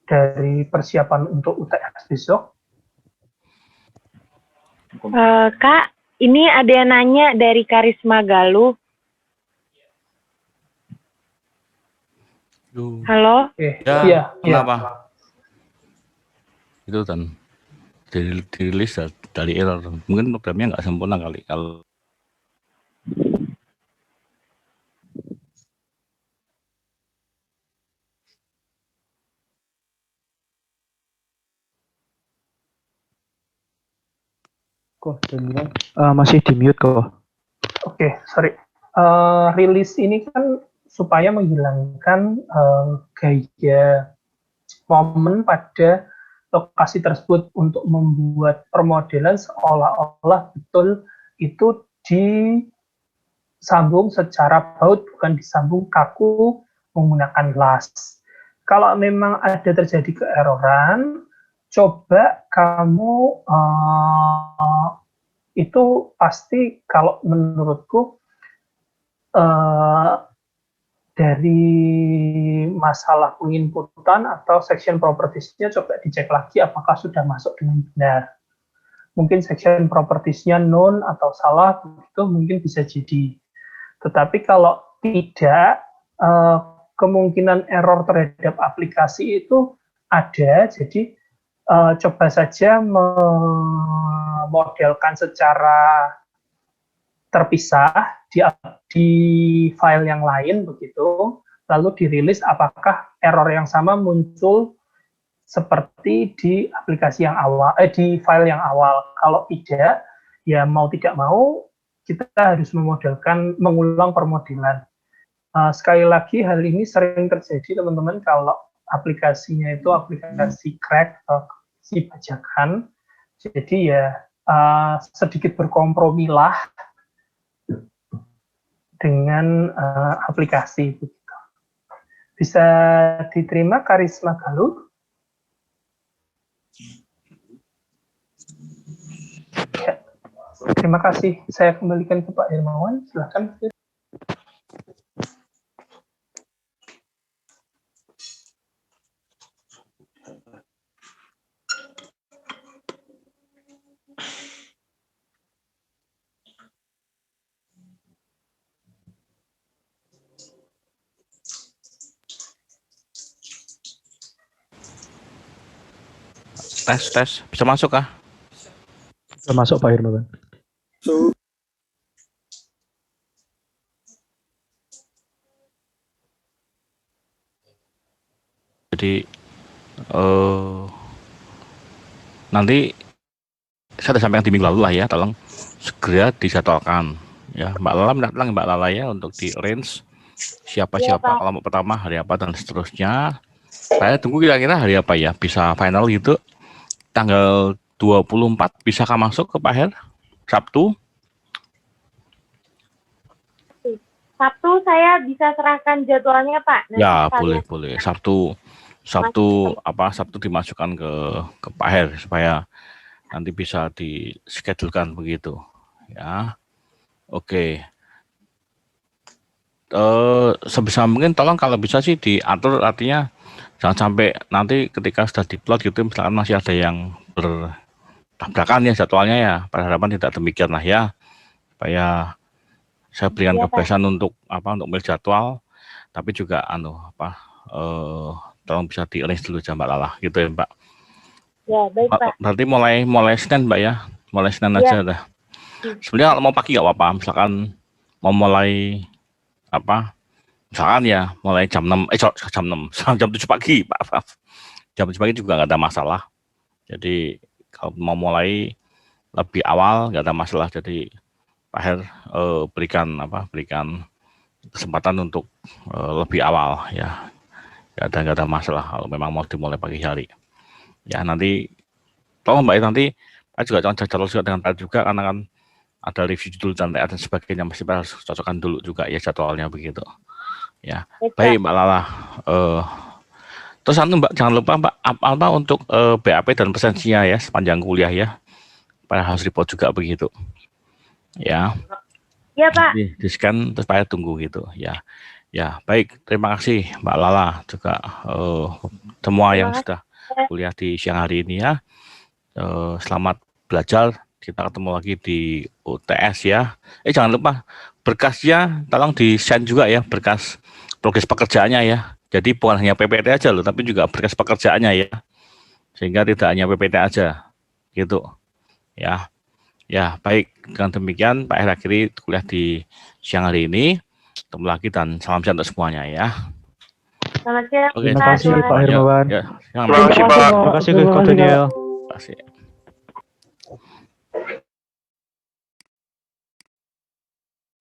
dari persiapan untuk UTS besok. Kak, ini ada yang nanya dari Karisma Galuh. Halo? Ya, kenapa? Itu kan dirilis dari error. Mungkin programnya nggak sempurna kali. Kalau masih di mute kok. Oke, sorry. Rilis ini kan supaya menghilangkan gaya momen pada lokasi tersebut untuk membuat permodelan seolah-olah betul itu disambung secara baut, bukan disambung kaku menggunakan las. Kalau memang ada terjadi keeroran, coba kamu itu pasti kalau menurutku dari masalah penginputan atau section properties-nya coba dicek lagi apakah sudah masuk dengan benar. Mungkin section properties-nya known atau salah, itu mungkin bisa jadi. Tetapi kalau tidak, kemungkinan error terhadap aplikasi itu ada, jadi coba saja memodelkan secara terpisah di file yang lain begitu, lalu dirilis apakah error yang sama muncul seperti di aplikasi yang awal, di file yang awal. Kalau tidak, ya mau tidak mau kita harus mengulang permodelan. Sekali lagi hal ini sering terjadi teman-teman kalau aplikasinya itu aplikasi crack atau si bajakan. Jadi ya sedikit berkompromilah dengan aplikasi. Bisa diterima Karisma Galuh? Ya. Terima kasih. Saya kembalikan ke Pak Hermawan. Silakan. tes bisa masuk kah? Bisa masuk Pak Hermawan. Jadi nanti saya sudah sampaikan di minggu lalu lah ya, tolong segera dijadwalkan ya, Mbak Lala datang Mbak Lala ya untuk di range siapa kelompok pertama hari apa dan seterusnya. Saya tunggu kira-kira hari apa ya bisa final gitu. Tanggal 24 bisakah masuk ke Pak Her? Sabtu saya bisa serahkan jadwalnya Pak. Nanti ya boleh Sabtu dimasukkan ke Pak Her supaya nanti bisa dischedulekan begitu ya. Oke. Sebisa mungkin tolong kalau bisa sih diatur, artinya jangan sampai nanti ketika sudah diplot gitu misalkan masih ada yang bertabrakan ya jadwalnya ya. Pada harapan tidak demikian lah ya, supaya saya berikan kebebasan untuk milih jadwal, tapi juga tolong bisa di-arrange dulu Mbak Lala gitu ya Mbak. Ya baik Pak. Berarti mulai Senin Mbak ya, mulai Senin aja dah. Sebenarnya kalau mau pagi nggak apa-apa, misalkan mau mulai misalkan ya mulai jam 6 jam 7 pagi Pak. jam pagi juga nggak ada masalah. Jadi kalau mau mulai lebih awal nggak ada masalah. Jadi Pak Her berikan kesempatan untuk lebih awal ya. Nggak ada masalah kalau memang mau dimulai pagi hari. Ya nanti tolong Mbak nanti Pak juga jangan jadwal juga dengan Pak juga karena kan ada review judul dan sebagainya, masih harus cocokkan dulu juga ya jadwalnya begitu. Ya, baik Mbak Lala. Terus Mbak jangan lupa Mbak apa untuk BAP dan presensinya ya sepanjang kuliah ya. Pada harus report juga begitu. Ya. Iya Pak. Di scan terus Pak tunggu gitu ya. Ya baik, terima kasih Mbak Lala juga semua yang sudah kuliah di siang hari ini ya. Selamat belajar. Kita ketemu lagi di UTS ya. Jangan lupa berkasnya tolong di-send juga ya, berkas progres pekerjaannya ya. Jadi bukan hanya PPT aja loh, tapi juga berkas pekerjaannya ya. Sehingga tidak hanya PPT aja. Gitu. Ya. Ya, baik. Dengan demikian Pak akhiri kuliah di siang hari ini. Ketemu lagi dan salam sehat untuk semuanya ya. Selamat siang. Oke, Terima kasih Pak Hermawan. Ya, Terima kasih Pak. Terima kasih Kak Daniel. Terima kasih.